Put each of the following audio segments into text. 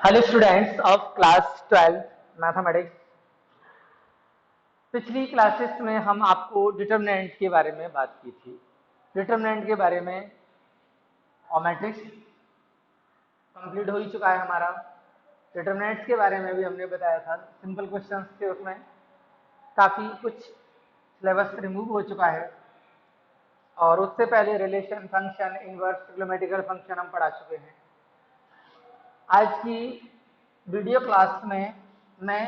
Hello students of class 12 mathematics. पिछली classes में हम आपको डिटरमिनेंट के बारे में बात की थी। डिटरमिनेंट के बारे में और मैट्रिक्स कंप्लीट हो ही चुका है हमारा। डिटरमिनेंट्स के बारे में भी हमने बताया था, सिंपल क्वेश्चंस थे उसमें, काफ़ी कुछ सिलेबस रिमूव हो चुका है। और उससे पहले relation, function, inverse, trigonometrical function हम पढ़ा चुके हैं। आज की वीडियो क्लास में मैं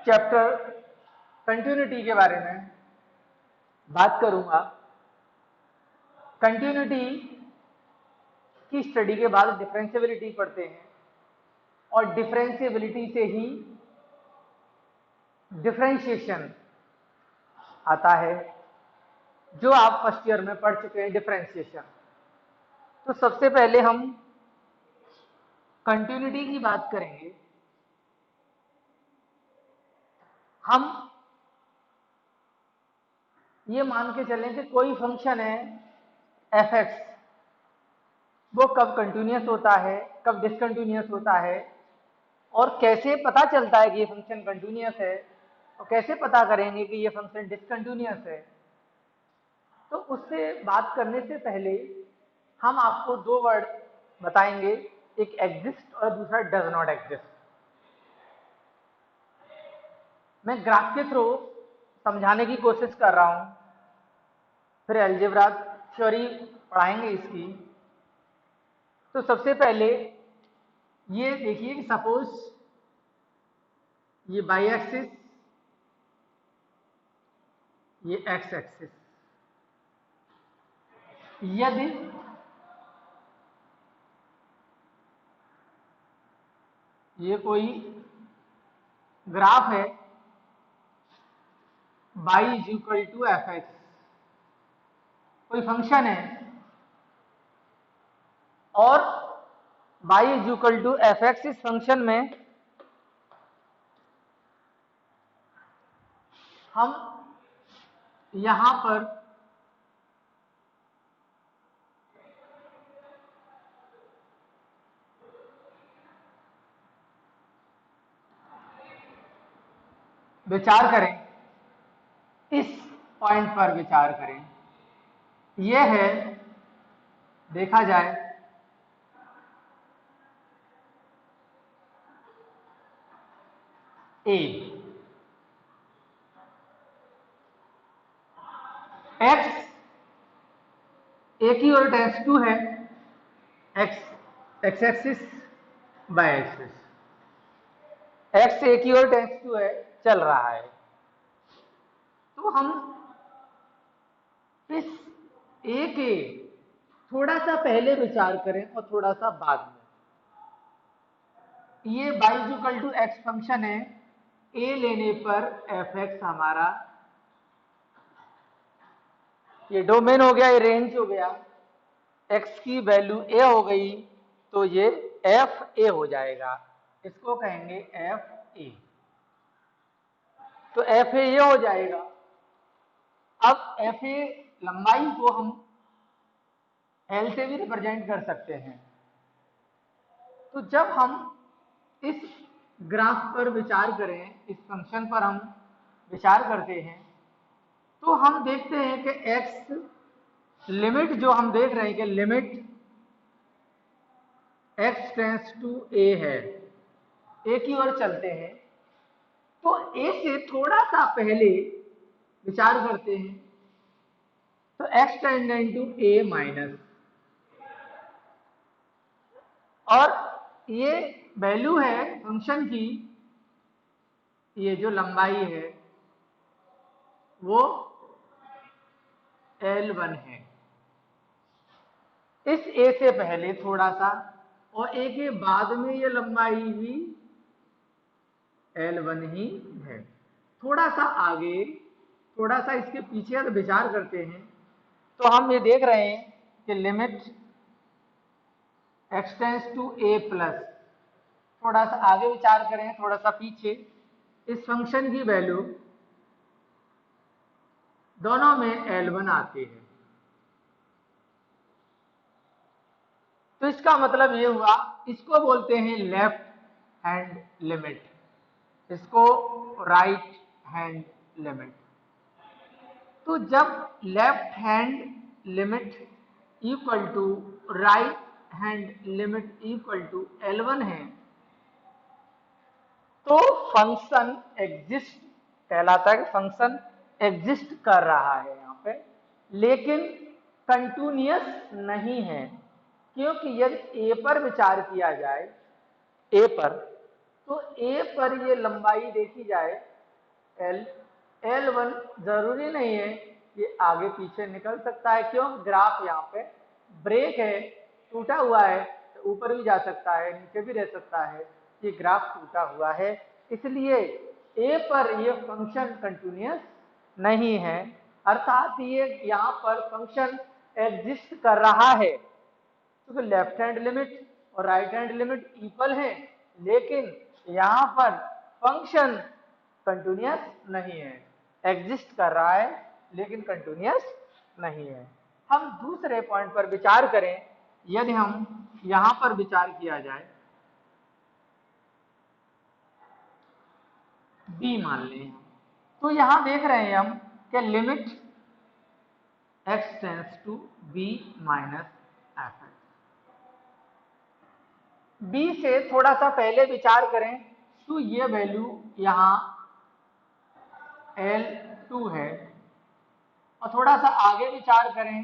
चैप्टर कंटिन्यूटी के बारे में बात करूंगा। कंटिन्यूटी की स्टडी के बाद डिफरेंशियबिलिटी पढ़ते हैं और डिफरेंशियबिलिटी से ही डिफरेंशिएशन आता है, जो आप फर्स्ट ईयर में पढ़ चुके हैं डिफरेंशिएशन। तो सबसे पहले हम कंटिन्यूटी की बात करेंगे। हम ये मान के चलें कि कोई फंक्शन है एफ एक्स, वो कब कंटिन्यूस होता है, कब डिसकंटिन्यूस होता है, और कैसे पता चलता है कि ये फंक्शन कंटिन्यूस है, और कैसे पता करेंगे कि ये फंक्शन डिसकंटिन्यूस है। तो उससे बात करने से पहले हम आपको दो वर्ड बताएंगे, एक एग्जिस्ट और दूसरा डज नॉट एग्जिस्ट। मैं ग्राफ के थ्रू समझाने की कोशिश कर रहा हूँ, फिर अलजेब्रा थ्योरी पढ़ाएंगे इसकी। तो सबसे पहले ये देखिए कि सपोज ये बाई एक्सिस, ये एक्स एक्सिस, यदि ये कोई ग्राफ है y is equal to f x, कोई फंक्शन है और y is equal to f x, इस फंक्शन में हम यहां पर विचार करें, इस पॉइंट पर विचार करें। यह है, देखा जाए ए, एक्स ए की ओर टेंड्स टू है, x axis by axis, x a की ओर टेंड्स टू है, चल रहा है। तो हम इस ए के थोड़ा सा पहले विचार करें और थोड़ा सा बाद में। ये y equal to x function है, ए लेने पर एफ एक्स हमारा ये डोमेन हो गया, ये रेंज हो गया, x की वैल्यू a हो गई तो ये एफ ए हो जाएगा, इसको कहेंगे एफ ए। तो एफ ए ये हो जाएगा। अब एफ ए लंबाई को हम एल से भी रिप्रेजेंट कर सकते हैं। तो जब हम इस ग्राफ पर विचार करें, इस फंक्शन पर हम विचार करते हैं, तो हम देखते हैं कि x लिमिट जो हम देख रहे हैं कि limit x tends to a है, a की ओर चलते हैं। तो a से थोड़ा सा पहले विचार करते हैं, तो x tending to a minus, और ये वैल्यू है फंक्शन की, ये जो लंबाई है वो L1 है, इस a से पहले थोड़ा सा, और a के बाद में ये लंबाई भी L1 ही है। थोड़ा सा आगे, थोड़ा सा इसके पीछे अगर विचार करते हैं, तो हम ये देख रहे हैं कि limit x tends to a plus, थोड़ा सा आगे विचार करें, थोड़ा सा पीछे, इस फंक्शन की वैल्यू दोनों में L1 आती है। तो इसका मतलब ये हुआ, इसको बोलते हैं लेफ्ट हैंड लिमिट, इसको राइट हैंड लिमिट। तो जब left hand limit equal to right hand limit equal to L1 है, तो फंक्शन एग्जिस्ट कहलाता है, फंक्शन एग्जिस्ट कर रहा है यहाँ पे, लेकिन कंटिन्यूअस नहीं है। क्योंकि यदि ए पर विचार किया जाए, ए पर, तो ए पर ये लंबाई देखी जाए L1 जरूरी नहीं है ये आगे पीछे निकल सकता है, क्यों, ग्राफ यहाँ पे ब्रेक है, टूटा हुआ है, तो ऊपर भी जा सकता है, नीचे भी रह सकता है, ये ग्राफ टूटा हुआ है, इसलिए ए पर ये फंक्शन कंटिन्यूअस नहीं है, अर्थात ये यहाँ पर फंक्शन एग्जिस्ट कर रहा है, क्योंकि लेफ्ट हैंड लिमिट और राइट हैंड लिमिट इक्वल है, लेकिन यहाँ पर फंक्शन कंटिन्यूअस नहीं है, एग्जिस्ट कर रहा है लेकिन कंटिन्यूअस नहीं है। हम दूसरे पॉइंट पर विचार करें, यदि हम यहां पर विचार किया जाए, बी मान लें, तो यहां देख रहे हैं हम कि limit x tends to b minus f. B से थोड़ा सा पहले विचार करें तो ये वैल्यू यहां L2 है, और थोड़ा सा आगे विचार करें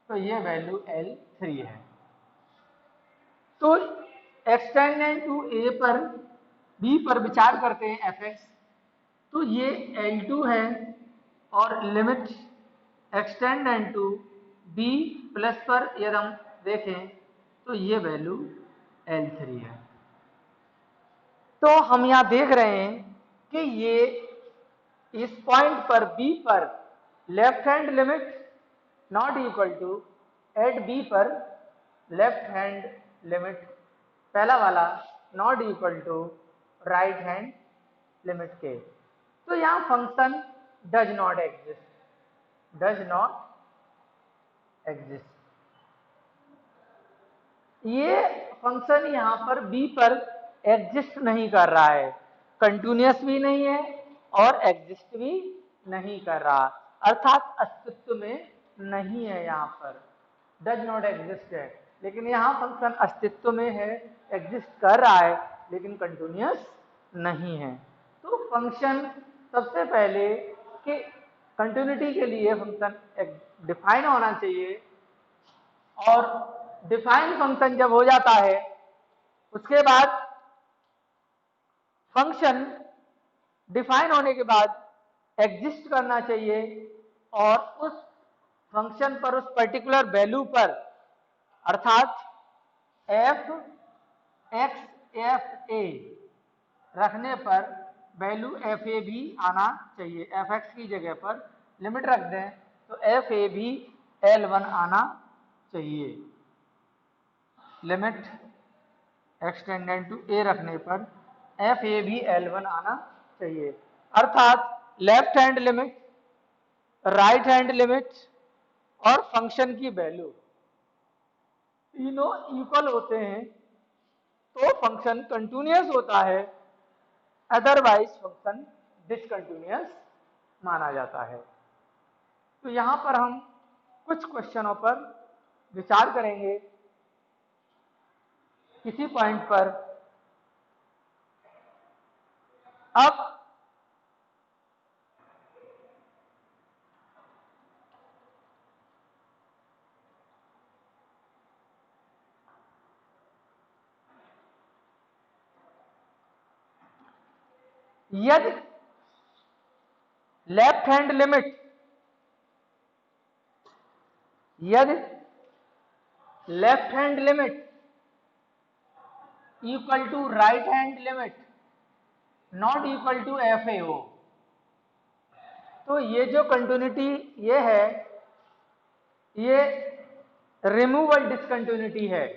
तो ये वैल्यू L3 है। तो एक्सटेंडेड टू ए पर, बी पर विचार करते हैं fx, तो ये L2 है, और limit extended to b plus पर यदि हम देखें तो ये वैल्यू L3 है। तो हम यहां देख रहे हैं कि ये इस पॉइंट पर बी पर left hand limit not equal to at b पर लेफ्ट हैंड लिमिट पहला वाला not equal to right hand limit के। तो यहां function does not exist, does not exist. ये फंक्शन यहां पर बी पर एग्जिस्ट नहीं कर रहा है, कंटिन्यूअस भी नहीं है और एग्जिस्ट भी नहीं कर रहा, अर्थात अस्तित्व में नहीं है, यहाँ पर डज नॉट एग्जिस्ट है, लेकिन यहाँ फंक्शन अस्तित्व में है, एग्जिस्ट कर रहा है, लेकिन कंटिन्यूअस नहीं है। तो फंक्शन सबसे पहले कि कंटिन्यूटी के लिए फंक्शन डिफाइन होना चाहिए, और डिफाइन फंक्शन जब हो जाता है उसके बाद फंक्शन डिफाइन होने के बाद एग्जिस्ट करना चाहिए, और उस फंक्शन पर, उस पर्टिकुलर वैल्यू पर, अर्थात एफ एक्स एफ ए रखने पर वैल्यू एफ ए भी आना चाहिए, एफ एक्स की जगह पर लिमिट रख दें तो एफ ए भी L1 आना चाहिए, लिमिट एक्सटेंडेड टू ए रखने पर एफ ए भी L1 आना चाहिए, अर्थात left hand limit, right hand limit और फंक्शन की वैल्यू तीनों इक्वल होते हैं तो फंक्शन कंटिन्यूअस होता है, अदरवाइज फंक्शन डिसकंटिन्यूअस माना जाता है। तो यहां पर हम कुछ क्वेश्चनों पर विचार करेंगे, किसी पॉइंट पर। अब यदि लेफ्ट हैंड लिमिट, यदि left hand limit equal to right hand limit not equal to f a हो, तो ये जो कंटिन्यूटी ये है, ये रिमूवल डिसकंटिन्यूटी है,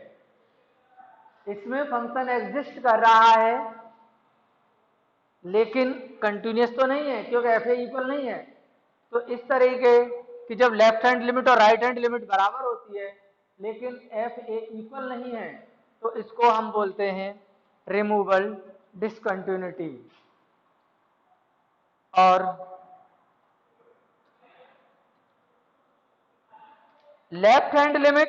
इसमें फंक्शन एग्जिस्ट कर रहा है लेकिन कंटिन्यूअस तो नहीं है, क्योंकि एफ ए इक्वल नहीं है। तो इस तरीके कि जब लेफ्ट हैंड लिमिट और राइट हैंड लिमिट बराबर होती है, लेकिन एफ ए इक्वल नहीं है, तो इसको हम बोलते हैं रिमूवल डिसकंटिन्यूटी। और लेफ्ट हैंड लिमिट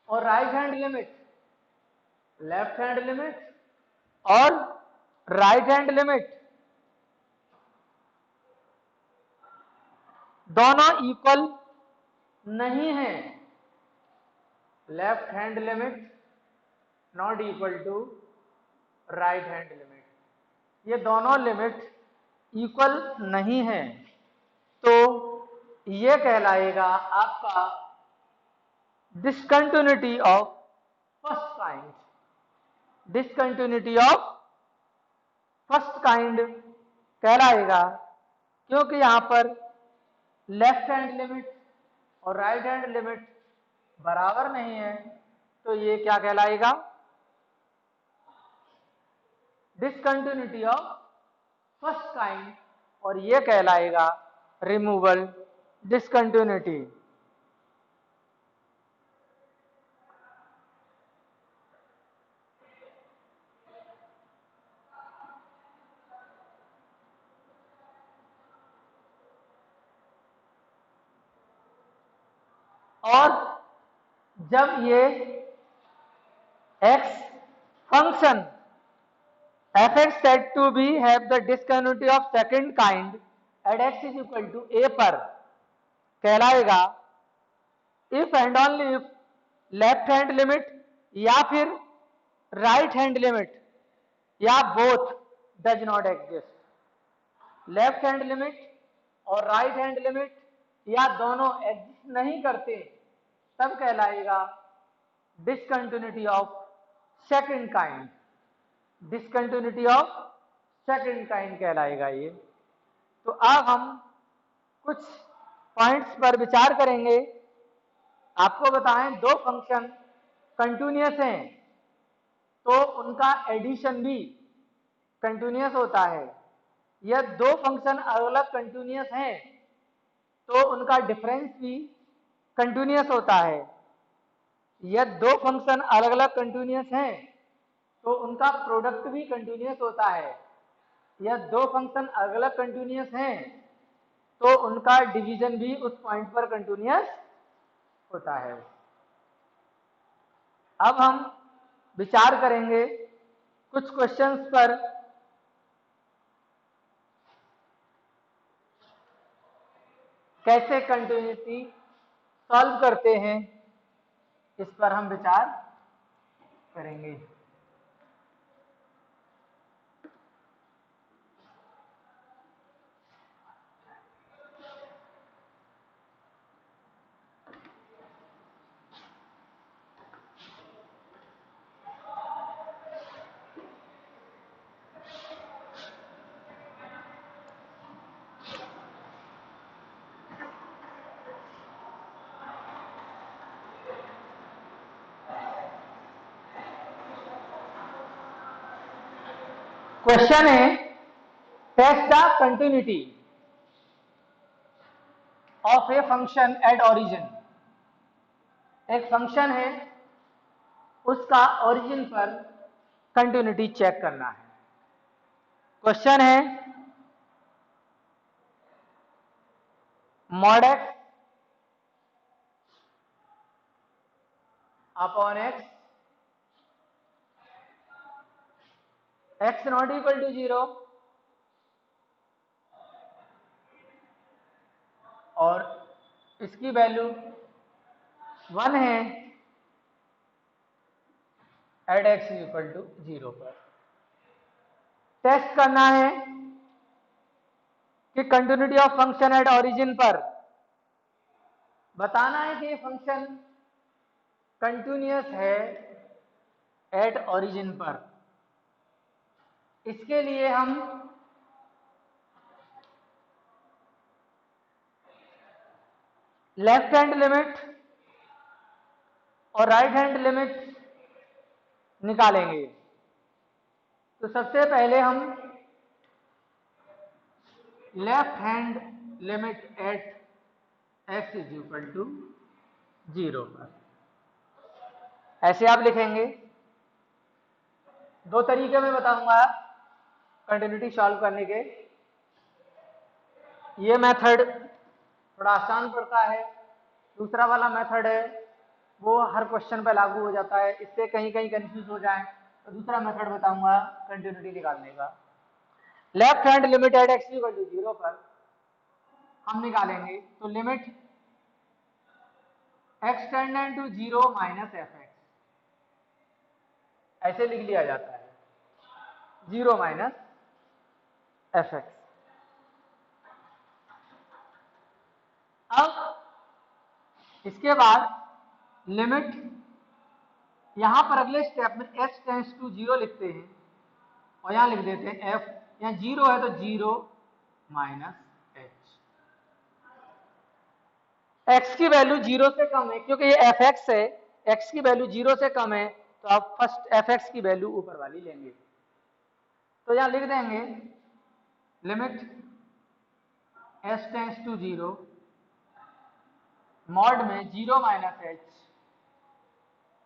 और right hand limit, left hand limit और राइट हैंड लिमिट दोनों इक्वल नहीं है। Left hand limit not equal to right hand limit, ये दोनों लिमिट इक्वल नहीं है, तो ये कहलाएगा आपका discontinuity of first kind. Discontinuity of first kind कहलाएगा, क्योंकि यहां पर लेफ्ट हैंड लिमिट और राइट हैंड लिमिट बराबर नहीं है, तो ये क्या कहलाएगा, डिसकंटिन्यूटी ऑफ फर्स्ट काइंड, और ये कहलाएगा रिमूवल डिसकंटिन्यूटी। और जब ये x function f(x) said to be have the discontinuity of second kind at x is equal to a पर कहलाएगा if and only if left hand limit या फिर राइट हैंड लिमिट या both does not exist. Left hand limit और right hand limit या दोनों exist नहीं करते, तब कहलाएगा discontinuity of second kind. Discontinuity of second kind कहलाएगा ये। तो अब हम कुछ पॉइंट्स पर विचार करेंगे। आपको बताएं, दो फंक्शन कंटिन्यूअस हैं तो उनका एडिशन भी कंटिन्यूअस होता है। यह दो फंक्शन अलग अलग कंटिन्यूअस हैं तो उनका डिफरेंस भी कंटिन्यूअस होता है। यह दो फंक्शन अलग अलग कंटिन्यूअस हैं तो उनका प्रोडक्ट भी कंटिन्यूअस होता है। यह दो फंक्शन अलग अलग कंटिन्यूअस हैं तो उनका डिवीजन भी उस पॉइंट पर कंटिन्यूअस होता है। अब हम विचार करेंगे कुछ क्वेश्चंस पर। कैसे कंटिन्यूटी सॉल्व करते हैं, इस पर हम विचार करेंगे। क्वेश्चन है, test the continuity of a function at origin. एक फंक्शन है, उसका ओरिजिन पर कंटिन्यूटी चेक करना है। क्वेश्चन है, mod x upon x not equal to 0 और इसकी वैल्यू 1 है एट x इक्वल टू 0 पर। टेस्ट करना है कि continuity of function at origin पर, बताना है कि ये फंक्शन कंटिन्यूअस है एट ओरिजिन पर। इसके लिए हम लेफ्ट हैंड लिमिट और राइट हैंड लिमिट निकालेंगे। तो सबसे पहले हम left hand limit at x is equal to 0 पर ऐसे आप लिखेंगे। दो तरीके में बताऊंगा कंटिन्यूटी सॉल्व करने के। ये मेथड थोड़ा आसान पड़ता है, दूसरा वाला मेथड है वो हर क्वेश्चन पे लागू हो जाता है, इससे कहीं कहीं कंफ्यूज हो जाए तो दूसरा मेथड बताऊंगा कंटिन्यूटी निकालने का। Left hand limit at x equal to 0 पर हम निकालेंगे तो limit x tending to 0 minus f x, ऐसे लिख लिया जाता है 0 माइनस एफ एक्स। अब इसके बाद लिमिट यहां पर अगले स्टेप में x टेंड्स टू 0 लिखते हैं और यहां लिख देते हैं f, यहां 0 है तो 0 माइनस h। x की वैल्यू 0 से कम है क्योंकि ये fx है, x की वैल्यू 0 से कम है तो आप फर्स्ट fx की वैल्यू ऊपर वाली लेंगे। तो यहां लिख देंगे limit s tends to 0 mod में 0 minus h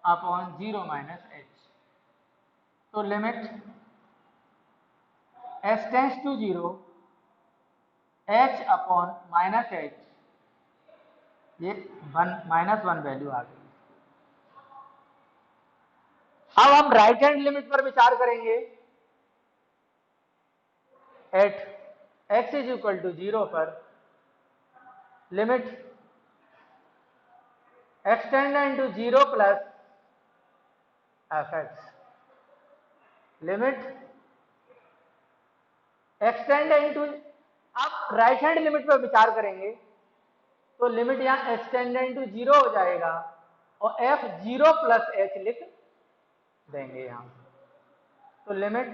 upon 0 minus h। तो limit s tends to 0 h upon minus h, ये -1 वैल्यू आ गई। अब हम राइट हैंड लिमिट पर विचार करेंगे at x is equal to 0 पर limit x tending to 0 plus f x, limit x tending to, आप राइट हैंड लिमिट पर विचार करेंगे तो लिमिट यहां x टेंडेंट टू 0 हो जाएगा और f 0 प्लस h लिख देंगे यहां। तो limit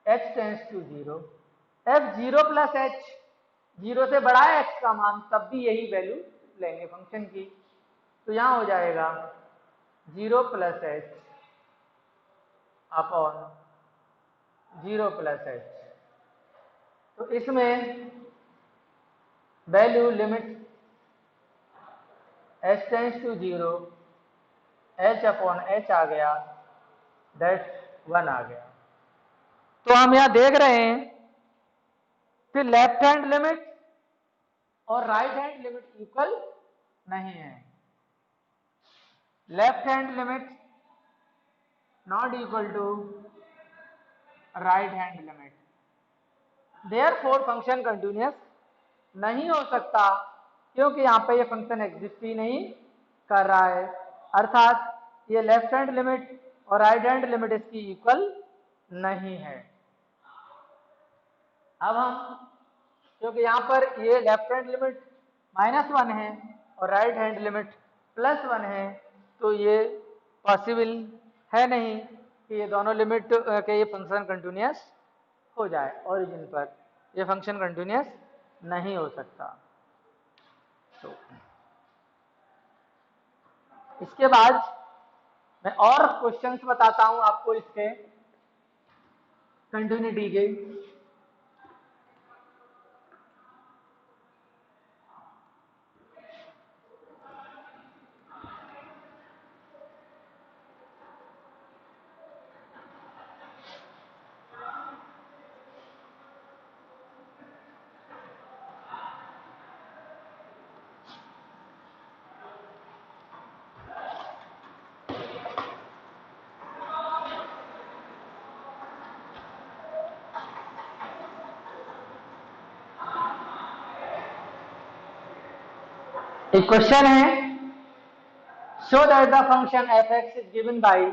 h tends to 0 f 0 plus h, 0 से बड़ा है x का मान तब भी यही वैल्यू लेंगे फंक्शन की, तो यहां हो जाएगा 0 plus h upon 0 plus h। तो इसमें value limit h tends to 0 h upon h आ गया, दैट 1 आ गया। तो हम यहां देख रहे हैं कि लेफ्ट हैंड लिमिट और राइट हैंड लिमिट इक्वल नहीं है। Left hand limit not equal to right hand limit, therefore function continuous नहीं हो सकता क्योंकि यहां पे ये फंक्शन एग्जिस्ट ही नहीं कर रहा है, अर्थात ये लेफ्ट हैंड लिमिट और राइट हैंड लिमिट इसकी इक्वल नहीं है। अब हम, क्योंकि यहां पर ये लेफ्ट हैंड लिमिट -1 है और राइट हैंड लिमिट +1 है, तो ये पॉसिबल है नहीं कि ये दोनों लिमिट के ये फंक्शन कंटिन्यूअस हो जाए, ओरिजिन पर ये फंक्शन कंटिन्यूअस नहीं हो सकता। तो इसके बाद मैं और क्वेश्चंस बताता हूं आपको इसके कंटिन्यूटी के। एक क्वेश्चन है, show that the function f x is given by,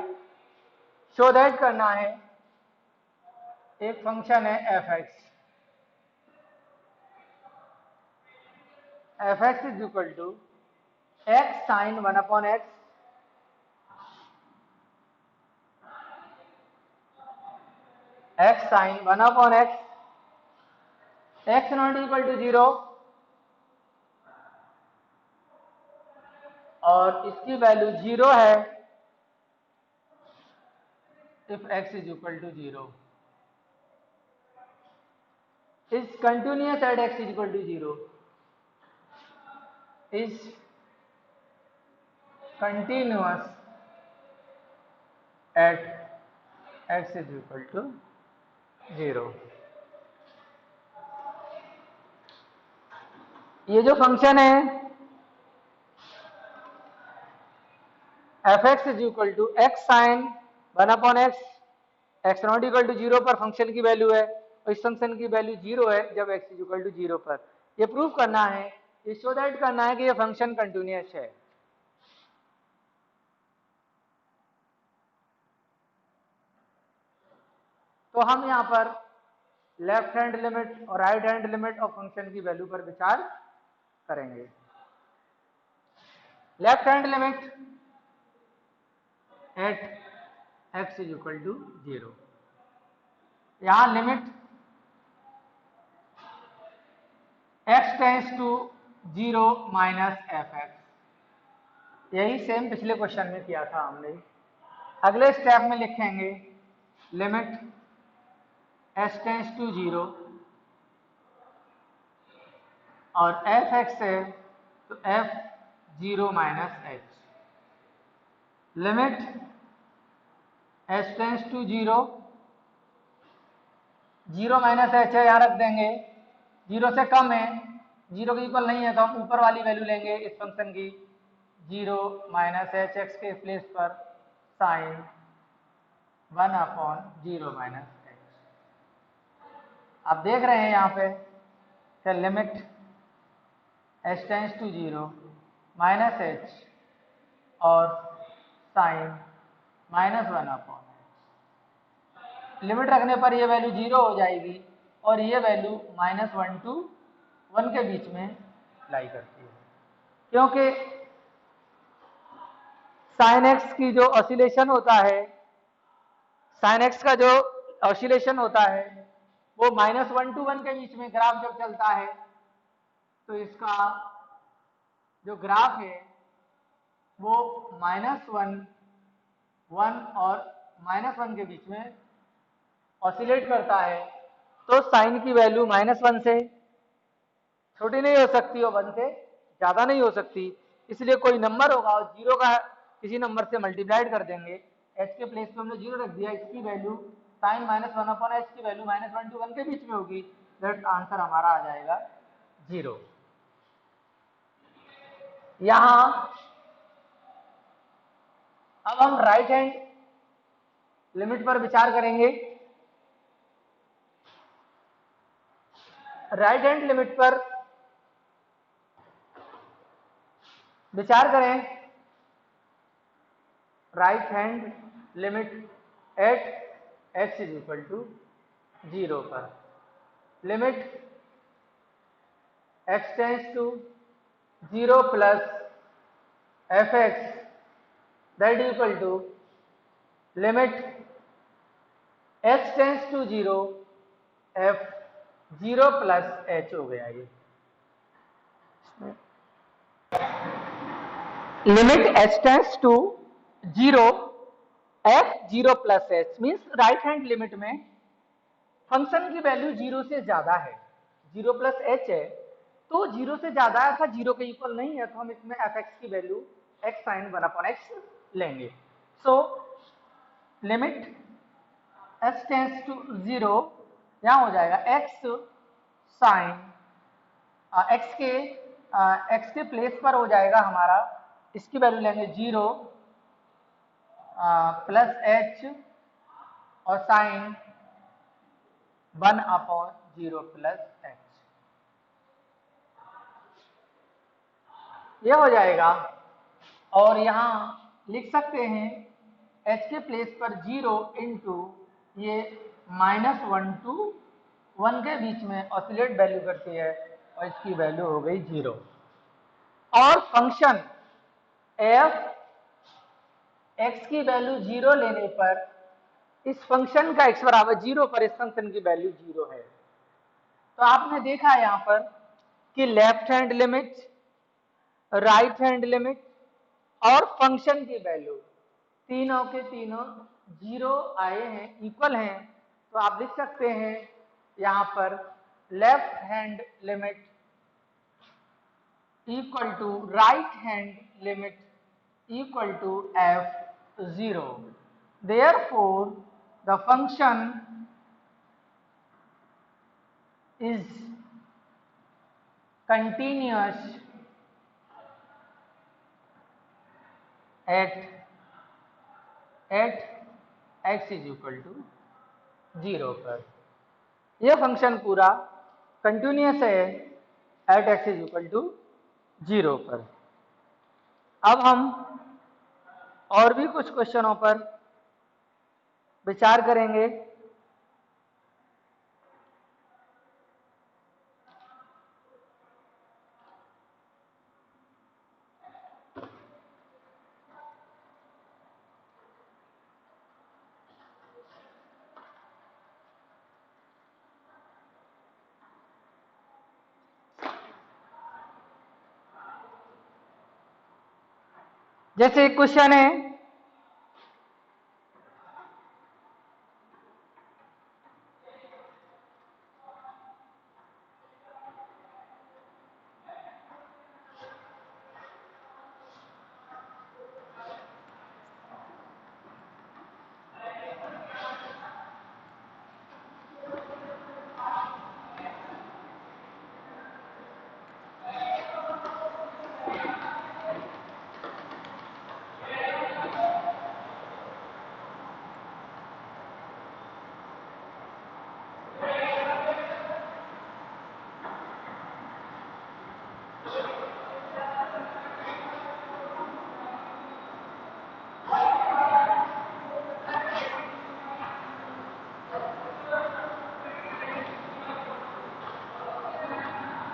show that करना है एक फंक्शन है f x is equal to x sine 1 upon x sine 1 upon x not equal to 0 और इसकी वैल्यू 0 है if x is equal to 0, is continuous at x is equal to 0, is continuous at x is equal to 0। ये जो function है f x is equal to x sine 1/x, x not equal to 0 पर function की value है और इस function की value 0 है जब x इज इक्वल टू 0 पर। ये प्रूव करना है, ये शो दैट करना है कि ये फंक्शन कंटिन्यूअस है। तो हम यहाँ पर लेफ्ट हैंड लिमिट और right hand limit of function की वैल्यू पर विचार करेंगे। Left hand limit at x is equal to 0। यहां limit x tends to 0 minus f x, यही सेम पिछले क्वेश्चन में किया था हमने। अगले स्टेप में लिखेंगे लिमिट s टेंस टू 0 और एफ एक्स है तो f 0 minus h। Limit s tends to 0, 0 minus h है, यहाँ रख देंगे, 0 से कम है, 0 के इक्वल नहीं है तो हम ऊपर वाली वैल्यू लेंगे इस फंक्शन की, 0 माइनस एच एक्स के प्लेस पर साइन 1/0 माइनस एच। आप देख रहे हैं यहाँ पे कि limit h tends to 0 minus h और साइन -1/h। लिमिट रखने पर ये वैल्यू 0 हो जाएगी और ये वैल्यू -1 to 1 के बीच में लाई करती है, क्योंकि साइन एक्स की जो ऑसिलेशन होता है, साइन एक्स का जो ऑसिलेशन होता है वो -1 to 1 के बीच में ग्राफ जब चलता है तो इसका जो ग्राफ है वो -1, 1 और -1 के बीच में ऑसिलेट करता है। तो साइन की वैल्यू -1 से छोटी नहीं हो सकती और 1 से ज्यादा नहीं हो सकती, इसलिए कोई नंबर होगा और 0 का किसी नंबर से मल्टीप्लाइड कर देंगे, h के प्लेस पे हमने 0 रख दिया, इसकी वैल्यू साइन -1/h की वैल्यू -1 to 1 के बीच में होगी, दैट आंसर हमारा आ जाएगा 0। यहां अब हम राइट हैंड लिमिट पर विचार करेंगे। राइट हैंड लिमिट पर विचार करें, right hand limit at x is equal to 0 पर limit x tends to 0 plus f x that equal to limit x tends to 0 f 0 plus h हो गया। ये limit h tends to 0 f 0 plus h means right hand limit में function की value 0 से ज्यादा है, 0 plus h है तो 0 से ज्यादा है, 0 के इक्वल नहीं है तो हम इसमें एफ एक्स की वैल्यू x साइन 1/x लेंगे। So limit h tends to 0 यहाँ हो जाएगा x साइन x के प्लेस पर हो जाएगा हमारा, इसकी वैल्यू लेंगे 0 प्लस h और साइन 1/0 प्लस h, ये हो जाएगा। और यहाँ लिख सकते हैं h के प्लेस पर 0 इंटू ये -1 to 1 के बीच में ऑसिलेट वैल्यू करती है और इसकी वैल्यू हो गई 0। और फंक्शन f x की वैल्यू 0 लेने पर इस फंक्शन का x बराबर 0 पर इस फंक्शन की वैल्यू 0 है। तो आपने देखा यहाँ पर कि left hand limit, right hand limit और फंक्शन की वैल्यू तीनों के तीनों 0 आए हैं, इक्वल हैं। तो आप लिख सकते हैं यहाँ पर left hand limit equal to right hand limit equal to f0. Therefore, the function is continuous at x is equal to 0 पर। यह फंक्शन पूरा कंटिन्यूस है at x is equal to 0 पर। अब हम और भी कुछ क्वेश्चनों पर विचार करेंगे। जैसे एक क्वेश्चन है,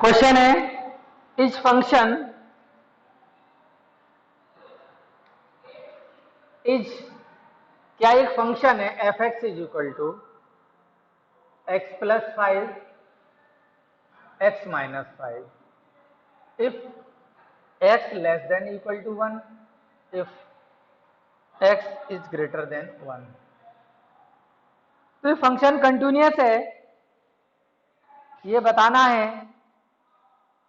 क्वेश्चन है इस फंक्शन इज, क्या एक फंक्शन है f x is equal to x plus 5 x minus 5 if x less than equal to 1, if x is greater than 1। तो ये फंक्शन कंटिन्यूअस है, ये बताना है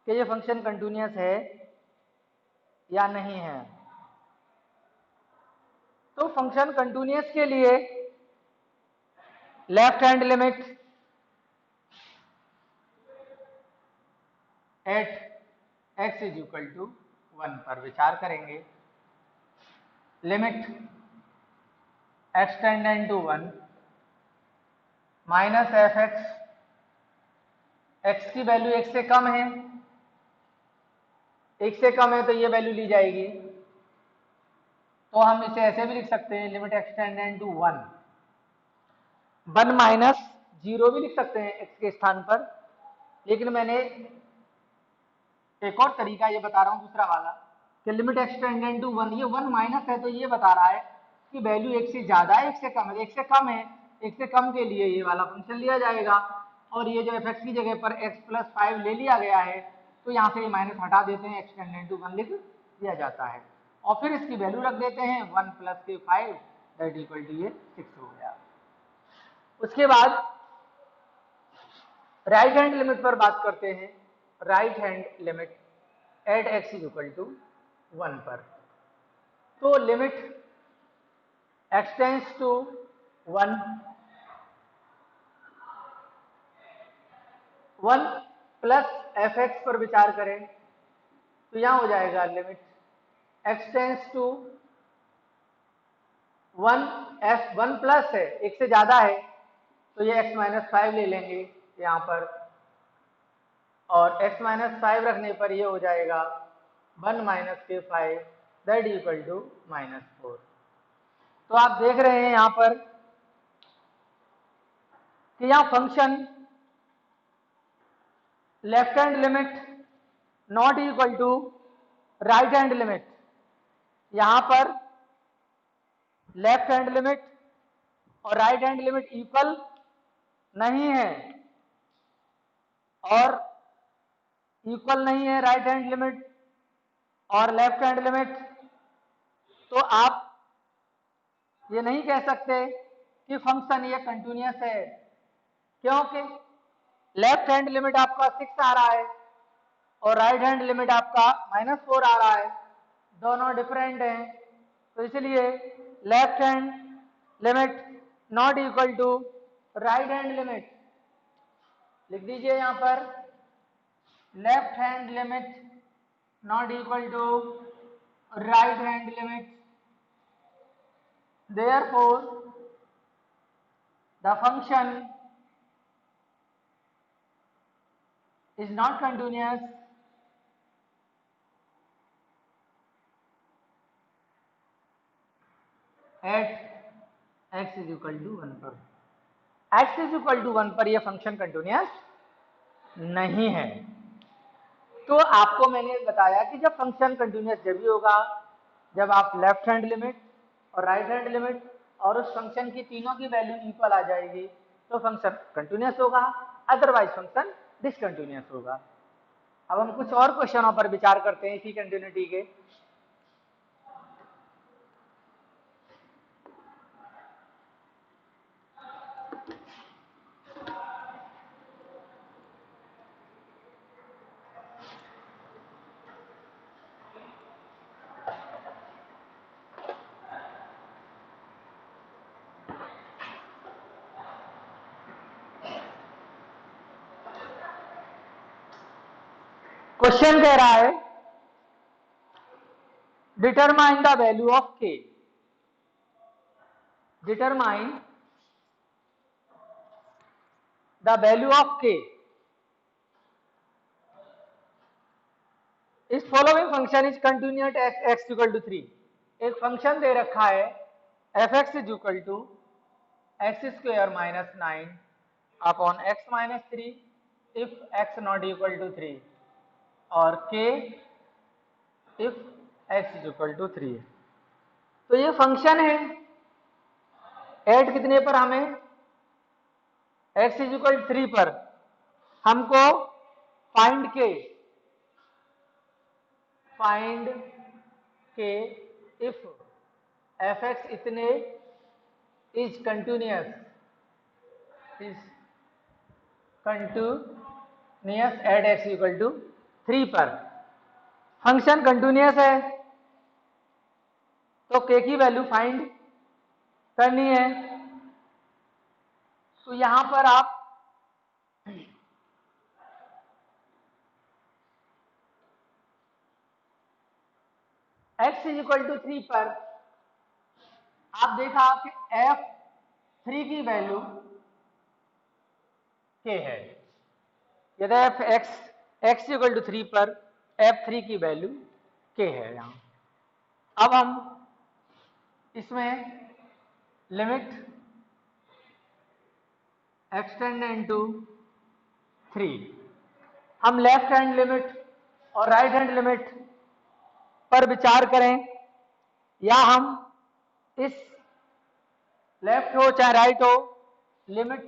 कि ये फंक्शन कंटिन्यूअस है या नहीं है। तो फंक्शन कंटिन्यूअस के लिए left hand limit at x is equal to 1 पर विचार करेंगे। Limit x tending to 1 minus f x, x की वैल्यू एक से कम है, एक से कम है तो ये वैल्यू ली जाएगी। तो हम इसे ऐसे भी लिख सकते हैं, limit x tending to 1 minus 0 भी लिख सकते हैं एक्स के स्थान पर। लेकिन मैंने एक और तरीका ये बता रहा हूं, दूसरा वाला, कि लिमिट एक्स टेंडेंट टू 1, ये 1 माइनस है तो ये बता रहा है कि वैल्यू एक से ज्यादा है एक से कम है। एक से कम है, एक से कम के लिए ये वाला फंक्शन लिया जाएगा। और ये जो एफ एक्स की जगह पर एक्स प्लस 5 ले लिया गया है तो यहाँ से ये माइनस हटा देते हैं, एक्स टेंडेंट टू 1 लिख दिया जाता है और फिर इसकी वैल्यू रख देते हैं 1 प्लस के 5 दैट इक्वल टू ये 6 हो गया। उसके बाद राइट हैंड लिमिट पर बात करते हैं। Right hand limit at x is equal to 1 पर। तो limit x tends to 1 plus f x पर विचार करें तो यहां हो जाएगा limit x tends to 1, f 1 plus है, एक से ज्यादा है तो ये x माइनस 5 ले लेंगे यहाँ पर, और x माइनस 5 रखने पर ये हो जाएगा 1 माइनस के 5 दैट इक्वल टू माइनस 4। तो आप देख रहे हैं यहाँ पर कि यहाँ function left hand limit not equal to right hand limit, यहाँ पर लेफ्ट हैंड लिमिट और राइट हैंड लिमिट इक्वल नहीं है, और इक्वल नहीं है राइट हैंड लिमिट और लेफ्ट हैंड लिमिट। तो आप ये नहीं कह सकते कि फंक्शन ये कंटिन्यूअस है, क्योंकि लेफ्ट हैंड लिमिट आपका 6 आ रहा है और राइट हैंड लिमिट आपका -4 आ रहा है। दोनों डिफरेंट हैं, तो इसलिए left hand limit not equal to right hand limit. लिख दीजिए यहां पर left hand limit not equal to right hand limit, therefore the function is not continuous at x is equal to 1 पर। x is equal to 1 पर यह function continuous नहीं है। तो आपको मैंने बताया कि जब फंक्शन कंटिन्यूअस जब भी होगा जब आप लेफ्ट हैंड लिमिट और राइट हैंड लिमिट और उस फंक्शन की तीनों की वैल्यू इक्वल आ जाएगी तो फंक्शन कंटिन्यूअस होगा, अदरवाइज फंक्शन डिसकंटिन्यूअस होगा। अब हम कुछ और क्वेश्चनों पर विचार करते हैं इसी कंटिन्यूटी के। क्वेश्चन कह रहा है determine the value of k, determine the value of k इस following function is continuous at x equal to 3। एक फंक्शन दे रखा है f x is equal to x square minus 9 upon x minus 3 if x not equal to 3 और k if x is equal to 3। तो ये function है, add कितने पर हमें x इज इक्वल 3 पर हमको फाइंड के इफ एफ एक्स इतने is continuous at x equal to 3 पर। फंक्शन कंटिन्यूअस है तो k की वैल्यू फाइंड करनी है। तो यहां पर आप x इज इक्वल टू 3 पर आप देखा कि f3 की वैल्यू k है। यदि एफ एक्स इक्वल टू 3 पर f3 की वैल्यू k है। यहां अब हम इसमें लिमिट एक्सटेंड इनटू 3, हम लेफ्ट हैंड लिमिट और राइट हैंड लिमिट पर विचार करें या हम इस लेफ्ट हो चाहे राइट हो limit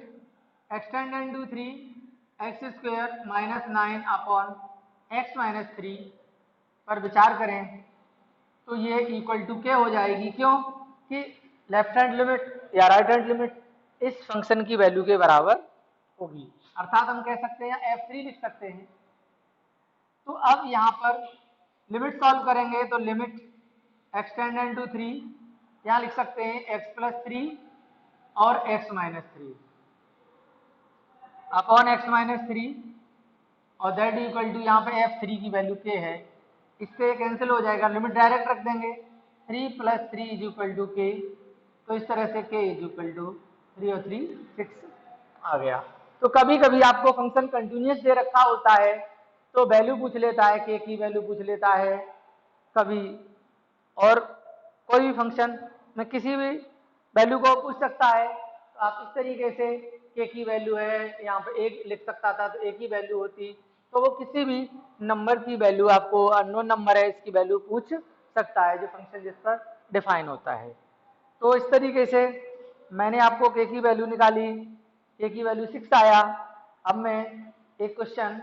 extend into 3 x square minus 9 upon x minus 3 पर विचार करें तो ये इक्वल टू के हो जाएगी। क्यों कि लेफ्ट हैंड लिमिट या राइट हैंड लिमिट इस फंक्शन की वैल्यू के बराबर होगी, अर्थात हम कह सकते हैं f3 लिख सकते हैं। तो अब यहाँ पर लिमिट सॉल्व करेंगे तो लिमिट एक्सटेंड इनटू 3 यहाँ लिख सकते हैं x प्लस 3 और x minus 3 upon x minus 3 और दैट इक्वल टू यहाँ पे f3 की वैल्यू k है, इससे कैंसिल हो जाएगा, लिमिट डायरेक्ट रख देंगे 3 plus 3 is equal to k। तो इस तरह से k इज इक्वल टू 3 और 3 6 आ गया। तो कभी कभी आपको फंक्शन कंटिन्यूअस दे रखा होता है तो वैल्यू पूछ लेता है, k की वैल्यू पूछ लेता है कभी, और कोई भी फंक्शन में किसी भी वैल्यू को पूछ सकता है। तो आप इस तरीके से k की वैल्यू है यहाँ पे एक लिख सकता था तो एक ही वैल्यू होती, तो वो किसी भी नंबर की वैल्यू आपको अननोन नंबर है इसकी वैल्यू पूछ सकता है जो फंक्शन जिस पर डिफाइन होता है। तो इस तरीके से मैंने आपको k की वैल्यू निकाली, k की वैल्यू 6 आया। अब मैं एक क्वेश्चन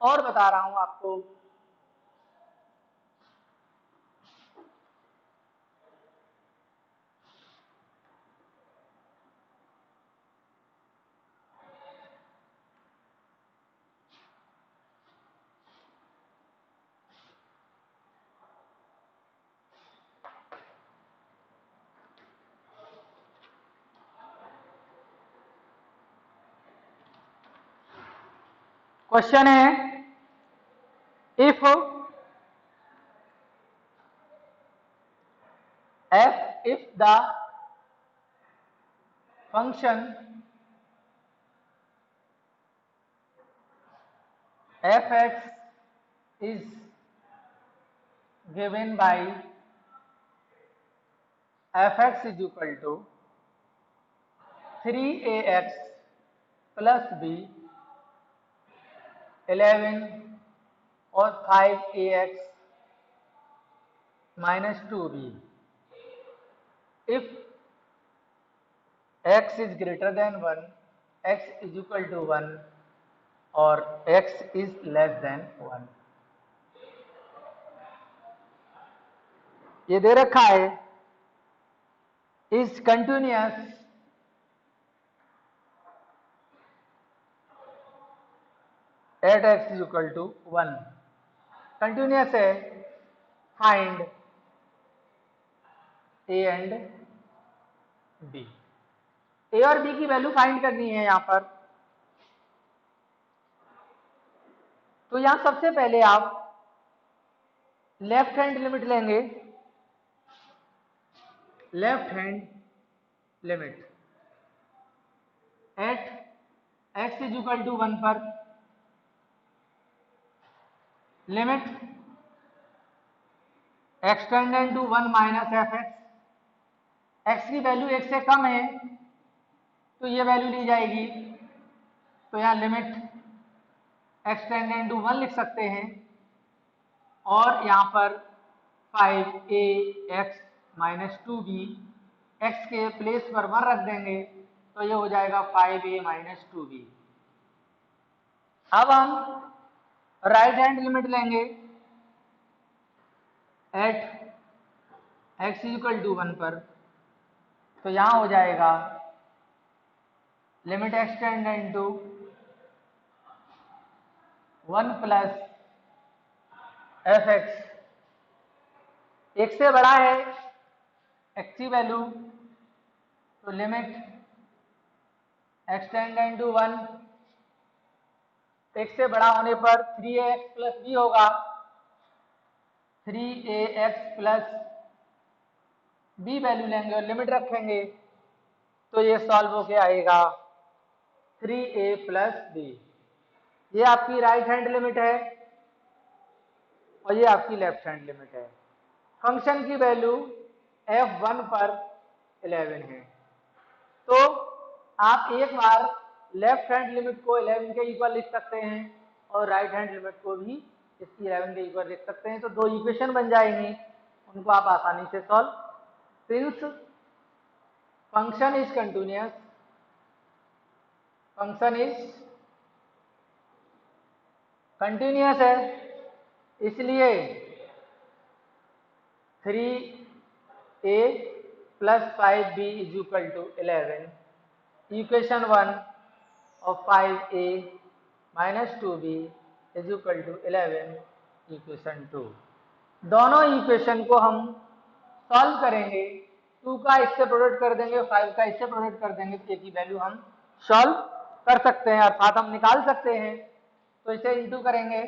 और बता रहा हूं आपको। क्वेश्चन है if the function fx is given by fx is equal to 3ax plus b 11 और 5ax minus 2b if x is greater than 1, x is equal to 1 और x is less than 1। ये दे रखा है is continuous at x is equal to 1। Continuous है, find a and b। a और b की value find करनी है यहां पर। तो यहां सबसे पहले आप लेफ्ट हैंड लिमिट लेंगे, left hand limit at x is equal to 1 पर limit extended to 1 minus f x की वैल्यू 1 से कम है तो ये वैल्यू ली जाएगी। तो यहाँ लिमिट एक्सटेंडेड टू 1 लिख सकते हैं और यहाँ पर 5ax माइनस 2b x के प्लेस पर 1 रख देंगे तो ये हो जाएगा 5a माइनस 2b। अब हम राइट हैंड लिमिट लेंगे एट x इक्वल टू 1 पर। तो यहां हो जाएगा limit extended to 1 plus f x, एक से बड़ा है x की वैल्यू तो लिमिट एक्सटेंडेड टू 1, एक से बड़ा होने पर 3ax प्लस b होगा, 3ax प्लस b वैल्यू लेंगे और लिमिट रखेंगे तो ये सॉल्व होके आएगा 3a प्लस b। ये आपकी राइट हैंड लिमिट है और ये आपकी लेफ्ट हैंड लिमिट है। फंक्शन की वैल्यू f1 पर 11 है। तो आप एक बार लेफ्ट हैंड लिमिट को 11 के इक्वल लिख सकते हैं और राइट हैंड लिमिट को भी इसकी 11 के इक्वल लिख सकते हैं। तो दो इक्वेशन बन जाएंगी, उनको आप आसानी से solve. Since function is continuous, function is continuous है इसलिए 3a plus 5b is equal to 11, equation 1 of 5a minus 2b is equal to 11, equation 2। दोनों इक्वेशन को हम सॉल्व करेंगे, 2 का इससे प्रोडक्ट कर देंगे, 5 का इससे प्रोडक्ट कर देंगे तो की वैल्यू हम सॉल्व कर सकते हैं अर्थात हम निकाल सकते हैं। तो इसे इंटू करेंगे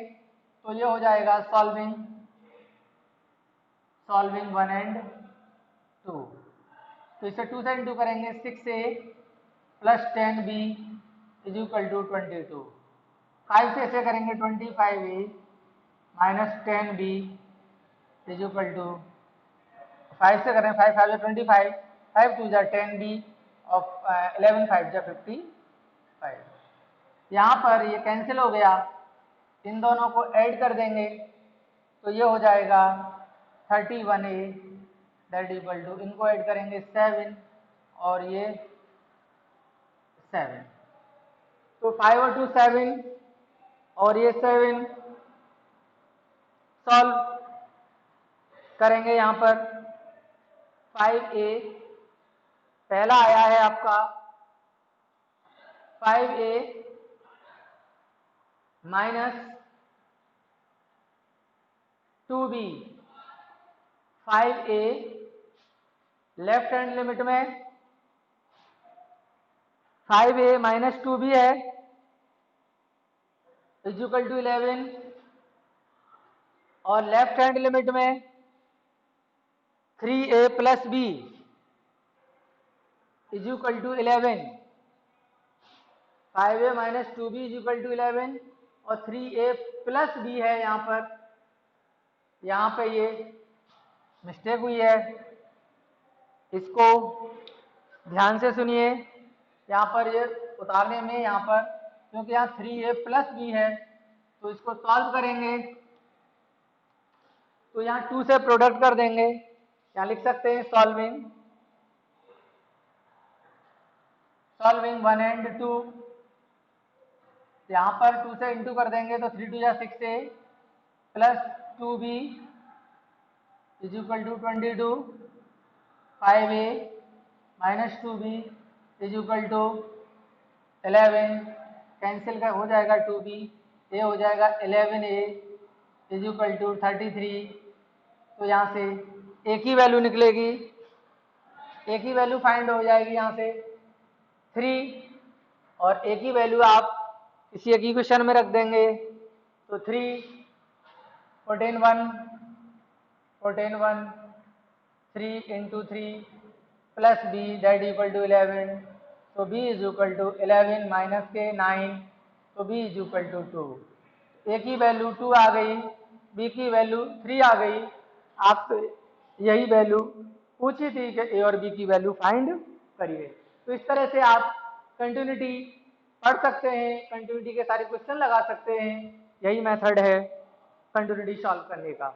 तो ये हो जाएगा सॉल्विंग 1 एंड 2। तो इसे 2 से इंटू करेंगे 6a plus 10b is equal to 22, 5 से ऐसे करेंगे 25a minus 10b is equal to 5 से करें 5 5 25, 5 2 जा 10b ऑफ 11 5 जा 55। यहाँ पर ये कैंसिल हो गया, इन दोनों को ऐड कर देंगे तो ये हो जाएगा 31a दैट इक्वल टू, इनको ऐड करेंगे 7 और ये 7। तो 5 और 2 7 और ये 7 सॉल्व करेंगे। यहाँ पर 5a पहला आया है आपका 5a minus 2b, 5a left hand limit में 5a माइनस 2b है इज इक्वल टू 11 और लेफ्ट हैंड लिमिट में 3a plus b is equal to 11, 5a minus 2b is equal to 11 और 3a प्लस बी है यहाँ पे ये mistake हुई है, इसको ध्यान से सुनिए। यहाँ पर ये उतारने में यहाँ पर क्योंकि यहाँ 3a प्लस बी है तो इसको सॉल्व करेंगे तो यहाँ 2 से प्रोडक्ट कर देंगे, यहाँ लिख सकते हैं सॉल्विंग 1 एंड 2, यहाँ पर 2 से इंटू कर देंगे तो 3 2 या 6a plus 2b is equal to 22, 5a minus 2b is equal to 11, cancel का हो जाएगा 2b, a हो जाएगा 11a इज इक्वल टू 33। तो यहाँ से एक ही वैल्यू निकलेगी, एक ही वैल्यू फाइंड हो जाएगी यहाँ से 3 और एक ही वैल्यू आप किसी एक इक्वेशन में रख देंगे तो 3 14 1 3 into 3 plus b that equal to 11, तो b is equal to 11 minus के 9, तो b is equal to 2। a की वैल्यू 2 आ गई, b की वैल्यू 3 आ गई। आपसे यही वैल्यू पूछी थी कि a और b की वैल्यू फाइंड करिए। तो इस तरह से आप कंटिन्यूटी पढ़ सकते हैं, कंटिन्यूटी के सारे क्वेश्चन लगा सकते हैं। यही मेथड है कंटिन्यूटी सॉल्व करने का।